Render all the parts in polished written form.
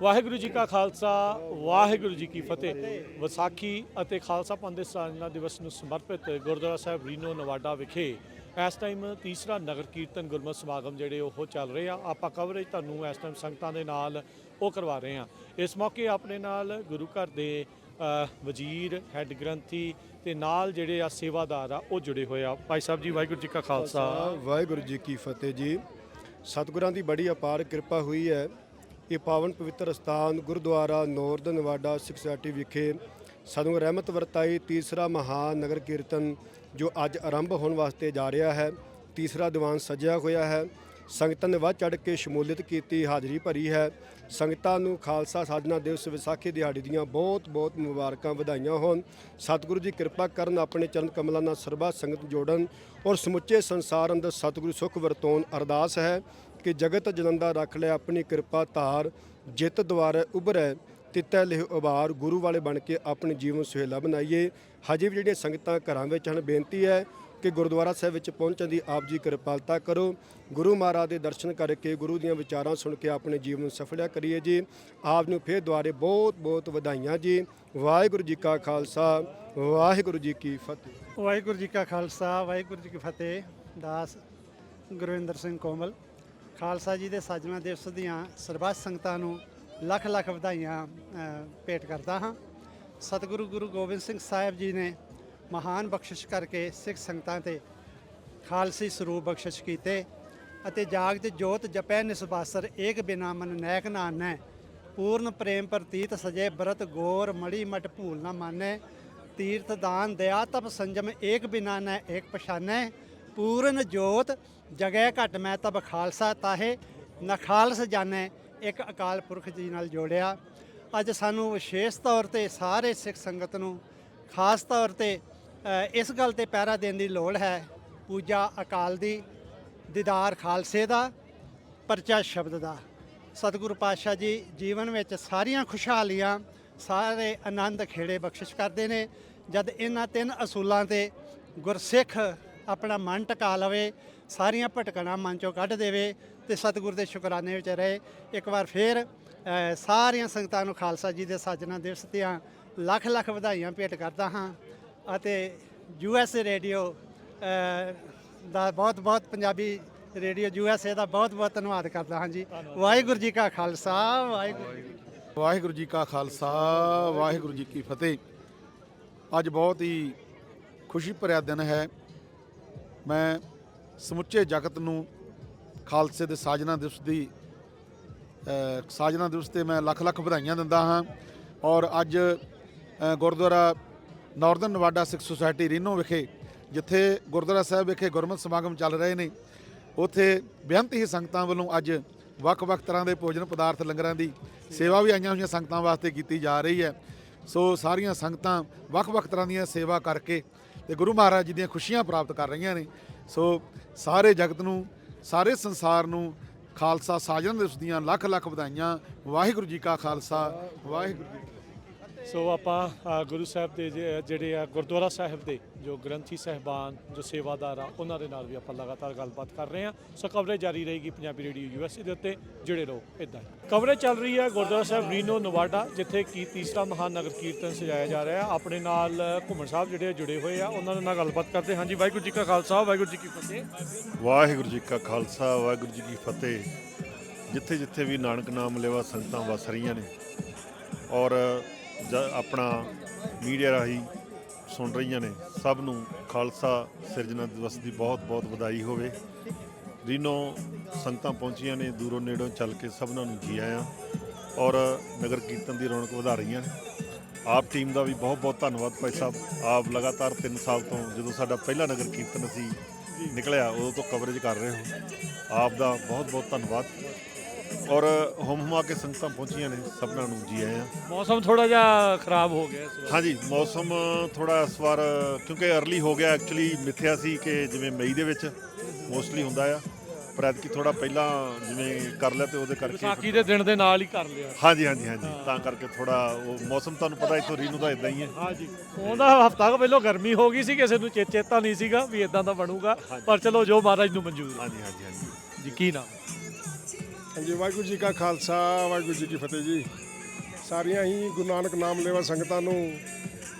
ਵਾਹਿਗੁਰੂ ਜੀ ਕਾ ਖਾਲਸਾ ਵਾਹਿਗੁਰੂ ਜੀ ਕੀ ਫਤਿਹ। ਵਿਸਾਖੀ ਅਤੇ ਖਾਲਸਾ ਪੰਥ ਦੇ ਸਾਜਨਾ ਦਿਵਸ ਨੂੰ ਸਮਰਪਿਤ ਗੁਰਦੁਆਰਾ ਸਾਹਿਬ ਰੀਨੋ ਨਵਾਡਾ ਵਿਖੇ ਇਸ ਟਾਈਮ ਤੀਸਰਾ ਨਗਰ ਕੀਰਤਨ ਗੁਰਮਤਿ ਸਮਾਗਮ ਜਿਹੜੇ ਉਹ ਚੱਲ ਰਹੇ ਆ। ਆਪਾਂ ਕਵਰੇਜ ਤੁਹਾਨੂੰ ਇਸ ਟਾਈਮ ਸੰਗਤਾਂ ਦੇ ਨਾਲ ਉਹ ਕਰਵਾ ਰਹੇ ਆ। ਇਸ ਮੌਕੇ ਆਪਣੇ ਨਾਲ ਗੁਰੂ ਘਰ ਦੇ ਵਜ਼ੀਰ, ਹੈੱਡ ਗ੍ਰੰਥੀ ਤੇ ਨਾਲ ਜਿਹੜੇ ਆ ਸੇਵਾਦਾਰ ਆ ਉਹ ਜੁੜੇ ਹੋਏ ਆ। ਭਾਈ ਸਾਹਿਬ ਜੀ ਵਾਹਿਗੁਰੂ ਜੀ ਕਾ ਖਾਲਸਾ ਵਾਹਿਗੁਰੂ ਜੀ ਕੀ ਫਤਿਹ ਜੀ। ਸਤਿਗੁਰਾਂ ਦੀ ਬੜੀ ਅਪਾਰ ਕਿਰਪਾ ਹੋਈ ਹੈ। ਇਹ ਪਾਵਨ ਪਵਿੱਤਰ ਸਥਾਨ ਗੁਰਦੁਆਰਾ ਨੌਰਦਨ ਨਵਾਡਾ ਸਿੱਖ ਸੁਸਾਇਟੀ ਵਿਖੇ ਸਾਨੂੰ ਰਹਿਮਤ ਵਰਤਾਈ ਤੀਸਰਾ ਮਹਾਨ ਨਗਰ ਕੀਰਤਨ ਜੋ ਅੱਜ ਆਰੰਭ ਹੋਣ ਵਾਸਤੇ ਜਾ ਰਿਹਾ ਹੈ। ਤੀਸਰਾ ਦੀਵਾਨ ਸਜਿਆ ਹੋਇਆ ਹੈ। ਸੰਗਤਾਂ ਨੇ ਵੱਧ ਚੜ੍ਹ ਕੇ ਸ਼ਮੂਲੀਅਤ ਕੀਤੀ, ਹਾਜ਼ਰੀ ਭਰੀ ਹੈ। ਸੰਗਤਾਂ ਨੂੰ ਖਾਲਸਾ ਸਾਜਨਾ ਦਿਵਸ ਵਿਸਾਖੀ ਦਿਹਾੜੀ ਦੀਆਂ ਬਹੁਤ ਬਹੁਤ ਮੁਬਾਰਕਾਂ, ਵਧਾਈਆਂ ਹੋਣ। ਸਤਿਗੁਰੂ ਜੀ ਕਿਰਪਾ ਕਰਨ, ਆਪਣੇ ਚਰਨ ਕਮਲਾਂ ਨਾਲ ਸਰਬੱਤ ਸੰਗਤ ਜੋੜਨ ਔਰ ਸਮੁੱਚੇ ਸੰਸਾਰ ਅੰਦਰ ਸਤਿਗੁਰੂ ਸੁਖ ਵਰਤੋਣ। ਅਰਦਾਸ ਹੈ ਕਿ ਜਗਤ ਜਨੰਦਾ ਰੱਖ ਲੈ ਆਪਣੀ ਕਿਰਪਾ ਧਾਰ, ਜਿੱਤ ਦੁਆਰੇ ਉਭਰੈ ਤਿੱਤੈ ਲਿਹ ਉਬਾਰ। ਗੁਰੂ ਵਾਲੇ ਬਣ ਕੇ ਆਪਣੇ ਜੀਵਨ ਸੁਹੇਲਾ ਬਣਾਈਏ। ਹਜੇ ਵੀ ਜਿਹੜੀਆਂ ਸੰਗਤਾਂ ਘਰਾਂ ਵਿੱਚ ਹਨ, ਬੇਨਤੀ ਹੈ ਕਿ ਗੁਰਦੁਆਰਾ ਸਾਹਿਬ ਵਿੱਚ ਪਹੁੰਚਣ ਦੀ ਆਪ ਜੀ ਕਿਰਪਾਲਤਾ ਕਰੋ। ਗੁਰੂ ਮਹਾਰਾਜ ਦੇ ਦਰਸ਼ਨ ਕਰਕੇ, ਗੁਰੂ ਦੀਆਂ ਵਿਚਾਰਾਂ ਸੁਣ ਕੇ ਆਪਣੇ ਜੀਵਨ ਨੂੰ ਸਫਲਿਆ ਕਰੀਏ ਜੀ। ਆਪ ਨੂੰ ਫਿਰ ਦੁਆਰੇ ਬਹੁਤ ਬਹੁਤ ਵਧਾਈਆਂ ਜੀ। ਵਾਹਿਗੁਰੂ ਜੀ ਕਾ ਖਾਲਸਾ ਵਾਹਿਗੁਰੂ ਜੀ ਕੀ ਫਤਿਹ। ਵਾਹਿਗੁਰੂ ਜੀ ਕਾ ਖਾਲਸਾ ਵਾਹਿਗੁਰੂ ਜੀ ਕੀ ਫਤਿਹ। ਦਾਸ ਗੁਰਵਿੰਦਰ ਸਿੰਘ ਕੋਮਲ। ਖਾਲਸਾ ਜੀ ਦੇ ਸਾਜਨਾ ਦਿਵਸ ਦੀਆਂ ਸਰਬੱਤ ਸੰਗਤਾਂ ਨੂੰ ਲੱਖ ਲੱਖ ਵਧਾਈਆਂ ਭੇਟ ਕਰਦਾ ਹਾਂ। ਸਤਿਗੁਰੂ ਗੁਰੂ ਗੋਬਿੰਦ ਸਿੰਘ ਸਾਹਿਬ ਜੀ ਨੇ ਮਹਾਨ ਬਖਸ਼ਿਸ਼ ਕਰਕੇ ਸਿੱਖ ਸੰਗਤਾਂ ਤੇ ਖਾਲਸੀ ਸਰੂਪ ਬਖਸ਼ਿਸ਼ ਕੀਤੇ ਅਤੇ ਜਾਗਤ ਜੋਤ ਜਪੈ ਨਿਸਬਾਸਰ ਏਕ ਬਿਨਾ ਮਨ ਨੈਕ ਨਾਨੈ। ਪੂਰਨ ਪ੍ਰੇਮ ਪ੍ਰਤੀਤ ਸਜੇ ਬਰਤ ਗੌਰ ਮੜੀ ਮਟ ਭੂਲ ਨਾ ਮਾਨੈ। ਤੀਰਥ ਦਾਨ ਦਇਆ ਤਪ ਸੰਜਮ ਏਕ ਬਿਨਾ ਨੈ ਏਕ ਪਛਾਨੈ। ਪੂਰਨ ਜੋਤ ਜਗੈ ਘਟ ਮੈਂ ਤਬ ਖਾਲਸਾ ਤਾਹੇ ਨਾ ਖਾਲਸ ਜਾਣੈ। ਇੱਕ ਅਕਾਲ ਪੁਰਖ ਜੀ ਨਾਲ ਜੋੜਿਆ। ਅੱਜ ਸਾਨੂੰ ਵਿਸ਼ੇਸ਼ ਤੌਰ ਤੇ ਸਾਰੇ ਸਿੱਖ ਸੰਗਤ ਨੂੰ ਖਾਸ ਤੌਰ ਤੇ ਇਸ ਗੱਲ ਤੇ ਪਹਿਰਾ ਦੇਣ ਦੀ ਲੋੜ ਹੈ। ਪੂਜਾ ਅਕਾਲ ਦੀ, ਦੀਦਾਰ ਖਾਲਸੇ ਦਾ, ਪਰਚਾ ਸ਼ਬਦ ਦਾ। ਸਤਿਗੁਰੂ ਪਾਤਸ਼ਾਹ ਜੀ ਜੀਵਨ ਵਿੱਚ ਸਾਰੀਆਂ ਖੁਸ਼ਹਾਲੀਆਂ, ਸਾਰੇ ਆਨੰਦ ਖੇੜੇ ਬਖਸ਼ਿਸ਼ ਕਰਦੇ ਨੇ। ਜਦ ਇਹਨਾਂ ਤਿੰਨ ਅਸੂਲਾਂ ਤੇ ਗੁਰਸਿੱਖ ਆਪਣਾ ਮਨ ਟਿਕਾ ਲਵੇ, ਸਾਰੀਆਂ ਭਟਕਣਾ ਮਨ ਚੋਂ ਕੱਢ ਦੇਵੇ ਤੇ ਸਤਿਗੁਰ ਦੇ ਸ਼ੁਕਰਾਨੇ ਵਿੱਚ ਰਹੇ। ਇੱਕ ਵਾਰ ਫਿਰ ਸਾਰੀਆਂ ਸੰਗਤਾਂ ਨੂੰ ਖਾਲਸਾ ਜੀ ਦੇ ਸਾਜਨਾ ਦਿਵਸ ਦੀਆਂ ਲੱਖ ਲੱਖ ਵਧਾਈਆਂ ਭੇਟ ਕਰਦਾ ਹਾਂ ਅਤੇ USA ਰੇਡੀਓ ਦਾ ਬਹੁਤ ਬਹੁਤ, ਪੰਜਾਬੀ ਰੇਡੀਓ USA ਦਾ ਬਹੁਤ ਬਹੁਤ ਧੰਨਵਾਦ ਕਰਦਾ ਹਾਂ ਜੀ। ਵਾਹਿਗੁਰੂ ਜੀ ਕਾ ਖਾਲਸਾ ਵਾਹਿਗੁਰੂ ਜੀ ਕਾ ਖਾਲਸਾ ਵਾਹਿਗੁਰੂ ਜੀ ਕੀ ਫਤਿਹ। ਅੱਜ ਬਹੁਤ ਹੀ ਖੁਸ਼ੀ ਭਰਿਆ ਦਿਨ ਹੈ। ਮੈਂ ਸਮੁੱਚੇ ਜਗਤ ਨੂੰ ਖਾਲਸੇ ਦੇ ਸਾਜਨਾ ਦਿਵਸ ਤੇ ਮੈਂ ਲੱਖ ਲੱਖ ਵਧਾਈਆਂ ਦਿੰਦਾ ਹਾਂ। ਔਰ ਅੱਜ ਗੁਰਦੁਆਰਾ ਨੌਰਦਨ ਨਵਾਡਾ ਸਿੱਖ ਸੁਸਾਇਟੀ ਰੀਨੋ ਵਿਖੇ, ਜਿੱਥੇ ਗੁਰਦੁਆਰਾ ਸਾਹਿਬ ਵਿਖੇ ਗੁਰਮਤਿ ਸਮਾਗਮ ਚੱਲ ਰਹੇ ਨੇ, ਉੱਥੇ ਬੇਅੰਤ ਹੀ ਸੰਗਤਾਂ ਵੱਲੋਂ ਅੱਜ ਵੱਖ-ਵੱਖ ਤਰ੍ਹਾਂ ਦੇ ਭੋਜਨ ਪਦਾਰਥ, ਲੰਗਰਾਂ ਦੀ ਸੇਵਾ ਵੀ ਆਈਆਂ ਹੋਈਆਂ ਸੰਗਤਾਂ ਵਾਸਤੇ ਕੀਤੀ ਜਾ ਰਹੀ ਹੈ। ਸੋ ਸਾਰੀਆਂ ਸੰਗਤਾਂ ਵੱਖ-ਵੱਖ ਤਰ੍ਹਾਂ ਦੀਆਂ ਸੇਵਾ ਕਰਕੇ ਤੇ ਗੁਰੂ ਮਹਾਰਾਜ ਜੀ ਦੀਆਂ ਖੁਸ਼ੀਆਂ ਪ੍ਰਾਪਤ ਕਰ ਰਹੀਆਂ ਨੇ। ਸੋ ਸਾਰੇ ਜਗਤ ਨੂੰ, ਸਾਰੇ ਸੰਸਾਰ ਨੂੰ ਖਾਲਸਾ ਸਾਜਨਾ ਦਿਵਸ ਦੀਆਂ ਲੱਖ ਲੱਖ ਵਧਾਈਆਂ। ਵਾਹਿਗੁਰੂ ਜੀ ਕਾ ਖਾਲਸਾ ਵਾਹਿਗੁਰੂ ਜੀ। ਸੋ ਆਪਾਂ ਗੁਰੂ ਸਾਹਿਬ ਦੇ ਜਿਹੜੇ ਆ ਗੁਰਦੁਆਰਾ ਸਾਹਿਬ ਦੇ ਜੋ ਗ੍ਰੰਥੀ ਸਾਹਿਬਾਨ, ਜੋ ਸੇਵਾਦਾਰ ਆ, ਉਹਨਾਂ ਦੇ ਨਾਲ ਵੀ ਆਪਾਂ ਲਗਾਤਾਰ ਗੱਲਬਾਤ ਕਰ ਰਹੇ ਹਾਂ। ਸੋ ਕਵਰੇਜ ਜਾਰੀ ਰਹੇਗੀ ਪੰਜਾਬੀ ਰੇਡੀਓ USA ਦੇ ਉੱਤੇ। ਜੁੜੇ ਰਹੋ ਇੱਦਾਂ ਹੀ। ਕਵਰੇਜ ਚੱਲ ਰਹੀ ਹੈ ਗੁਰਦੁਆਰਾ ਸਾਹਿਬ ਰੀਨੋ ਨਵਾਡਾ, ਜਿੱਥੇ ਕਿ ਤੀਸਰਾ ਮਹਾਨ ਨਗਰ ਕੀਰਤਨ ਸਜਾਇਆ ਜਾ ਰਿਹਾ। ਆਪਣੇ ਨਾਲ ਘੁੰਮਣ ਸਾਹਿਬ ਜਿਹੜੇ ਜੁੜੇ ਹੋਏ ਆ, ਉਹਨਾਂ ਦੇ ਨਾਲ ਗੱਲਬਾਤ ਕਰਦੇ। ਹਾਂਜੀ, ਵਾਹਿਗੁਰੂ ਜੀ ਕਾ ਖਾਲਸਾ ਵਾਹਿਗੁਰੂ ਜੀ ਕੀ ਫਤਿਹ। ਵਾਹਿਗੁਰੂ ਜੀ ਕਾ ਖਾਲਸਾ ਵਾਹਿਗੁਰੂ ਜੀ ਕੀ ਫਤਿਹ। ਜਿੱਥੇ ਜਿੱਥੇ ਵੀ ਨਾਨਕ ਨਾਮ ਲੈਵਾ ਸੰਗਤਾਂ ਵਸ ਰਹੀਆਂ ਨੇ ਔਰ ਆਪਣਾ ਮੀਡੀਆ ਰਾਹੀਂ ਸੁਣ ਰਹੀਆਂ ਨੇ, ਸਭ ਨੂੰ ਖਾਲਸਾ ਸਿਰਜਣਾ ਦਿਵਸ ਦੀ ਬਹੁਤ ਬਹੁਤ ਵਧਾਈ ਹੋਵੇ। ਰੀਨੋ ਸੰਗਤਾਂ ਪਹੁੰਚੀਆਂ ਨੇ ਦੂਰੋਂ ਨੇੜੋਂ ਚੱਲ ਕੇ, ਸਭਨਾਂ ਨੂੰ ਜੀ ਆਇਆਂ। ਔਰ ਨਗਰ ਕੀਰਤਨ ਦੀ ਰੌਣਕ ਵਧਾ ਰਹੀਆਂ ਨੇ। ਆਪ ਟੀਮ ਦਾ ਵੀ ਬਹੁਤ ਬਹੁਤ ਧੰਨਵਾਦ ਭਾਈ ਸਾਹਿਬ। ਆਪ ਲਗਾਤਾਰ 3 ਸਾਲ ਤੋਂ, ਜਦੋਂ ਸਾਡਾ ਪਹਿਲਾ ਨਗਰ ਕੀਰਤਨ ਅਸੀਂ ਨਿਕਲਿਆ, ਉਦੋਂ ਤੋਂ ਕਵਰੇਜ ਕਰ ਰਹੇ ਹੋ। ਆਪ ਦਾ ਬਹੁਤ ਬਹੁਤ ਧੰਨਵਾਦ। ਔਰ ਹੁਮ ਕੇ ਸੰਗਤਾਂ ਪਹੁੰਚੀਆਂ ਨੇ, ਸਭਨਾਂ ਨੂੰ ਜੀ ਆਇਆਂ। ਮੌਸਮ ਥੋੜਾ ਜਿਹਾ ਖਰਾਬ ਹੋ ਗਿਆ ਇਸ ਵਾਰ। ਹਾਂਜੀ, ਮੌਸਮ ਥੋੜਾ ਇਸ ਵਾਰ ਕਿਉਂਕਿ ਅਰਲੀ ਹੋ ਗਿਆ। ਐਕਚੁਅਲੀ ਮਿੱਥਿਆ ਸੀ ਕਿ ਜਿਵੇਂ ਮਈ ਦੇ ਵਿੱਚ ਮੋਸਟਲੀ ਹੁੰਦਾ ਆ, ਪਰ ਐਤਕੀ ਥੋੜਾ ਪਹਿਲਾਂ ਜਿਵੇਂ ਕਰ ਲਿਆ ਤੇ ਉਹਦੇ ਕਰਕੇ ਵਿਸਾਖੀ ਦੇ ਦਿਨ ਦੇ ਨਾਲ ਹੀ ਕਰ ਲਿਆ। ਹਾਂਜੀ, ਤਾਂ ਕਰਕੇ ਥੋੜਾ ਉਹ ਮੌਸਮ, ਤੁਹਾਨੂੰ ਪਤਾ ਇੱਥੋਂ ਰੀਨੋ ਦਾ ਇਦਾਂ ਹੀ ਹੈ। ਹਾਂਜੀ, ਉਹਦਾ ਹਫ਼ਤਾ ਕੁ ਪਹਿਲਾਂ ਗਰਮੀ ਹੋ ਗਈ ਸੀ, ਕਿਸੇ ਨੂੰ ਚੇਤਾ ਨਹੀਂ ਸੀਗਾ ਵੀ ਇਦਾਂ ਦਾ ਬਣੂਗਾ, ਪਰ ਚਲੋ ਜੋ ਮਹਾਰਾਜ ਨੂੰ ਮਨਜ਼ੂਰ। ਹਾਂਜੀ ਜੀ। ਕੀ ਨਾਮ? ਹਾਂਜੀ, ਵਾਹਿਗੁਰੂ ਜੀ ਕਾ ਖਾਲਸਾ, ਵਾਹਿਗੁਰੂ ਜੀ ਕੀ ਫਤਿਹ ਜੀ। ਸਾਰੀਆਂ ਹੀ ਗੁਰੂ ਨਾਨਕ ਨਾਮ ਲੈਵਾ ਸੰਗਤਾਂ ਨੂੰ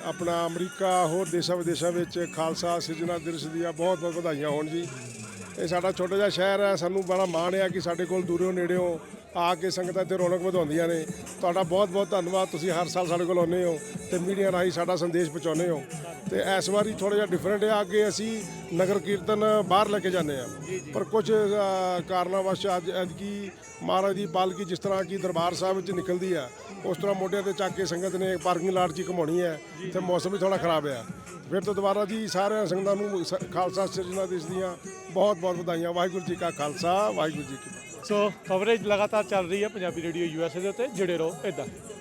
ਆਪਣਾ ਅਮਰੀਕਾ ਹੋਰ ਦੇਸ਼ਾਂ ਵਿਦੇਸ਼ਾਂ ਵਿੱਚ ਖਾਲਸਾ ਸਿਰਜਣਾ ਦਿਵਸ ਦੀਆਂ ਬਹੁਤ ਬਹੁਤ ਵਧਾਈਆਂ ਹੋਣ ਜੀ। ਇਹ ਸਾਡਾ ਛੋਟਾ ਜਿਹਾ ਸ਼ਹਿਰ ਹੈ, ਸਾਨੂੰ ਬੜਾ ਮਾਣ ਹੈ ਕਿ ਸਾਡੇ ਕੋਲ ਦੂਰੋਂ ਨੇੜਿਓਂ ਆ ਕੇ ਸੰਗਤਾਂ ਇੱਥੇ ਰੌਣਕ ਵਧਾਉਂਦੀਆਂ ਨੇ। ਤੁਹਾਡਾ ਬਹੁਤ ਬਹੁਤ ਧੰਨਵਾਦ, ਤੁਸੀਂ ਹਰ ਸਾਲ ਸਾਡੇ ਕੋਲ ਆਉਂਦੇ ਹੋ ਤੇ ਮੀਡੀਆ ਰਾਹੀਂ ਸਾਡਾ ਸੰਦੇਸ਼ ਪਹੁੰਚਾਉਂਦੇ ਹੋ। ਤੇ ਇਸ ਵਾਰੀ ਥੋੜ੍ਹਾ ਜਿਹਾ ਡਿਫਰੈਂਟ ਹੈ, ਅੱਗੇ ਅਸੀਂ ਨਗਰ ਕੀਰਤਨ ਬਾਹਰ ਲੈ ਕੇ ਜਾਂਦੇ ਹਾਂ, ਪਰ ਕੁਝ ਕਾਰਨਾਂ ਵਸ਼ ਅੱਜ ਐਤਕੀ ਮਹਾਰਾਜ ਦੀ ਪਾਲਕੀ ਜਿਸ ਤਰ੍ਹਾਂ ਕਿ ਦਰਬਾਰ ਸਾਹਿਬ ਵਿੱਚ ਨਿਕਲਦੀ ਆ, ਉਸ ਤਰ੍ਹਾਂ ਮੋਢਿਆਂ ਤੇ ਚੱਕ ਕੇ ਸੰਗਤ ਨੇ ਪਾਰਕਿੰਗ ਲਾਟ 'ਚ ਘੁਮਾਉਣੀ ਹੈ ਤੇ ਮੌਸਮ ਵੀ ਥੋੜ੍ਹਾ ਖਰਾਬ ਆ। ਫਿਰ ਤੋਂ ਦੁਬਾਰਾ ਜੀ ਸਾਰਿਆਂ ਸੰਗਤਾਂ ਨੂੰ ਖਾਲਸਾ ਸਿਰਜਣਾ ਦਿਵਸ ਦੀਆਂ ਬਹੁਤ ਬਹੁਤ ਵਧਾਈਆਂ। ਵਾਹਿਗੁਰੂ ਜੀ ਕਾ ਖਾਲਸਾ, ਵਾਹਿਗੁਰੂ ਜੀ ਕੀ ਫਤਿਹ। ਸੋ ਕਵਰੇਜ ਲਗਾਤਾਰ ਚੱਲ ਰਹੀ ਹੈ ਪੰਜਾਬੀ ਰੇਡੀਓ USA ਦੇ ਉੱਤੇ, ਜੁੜੇ ਰਹੋ ਇੱਦਾਂ।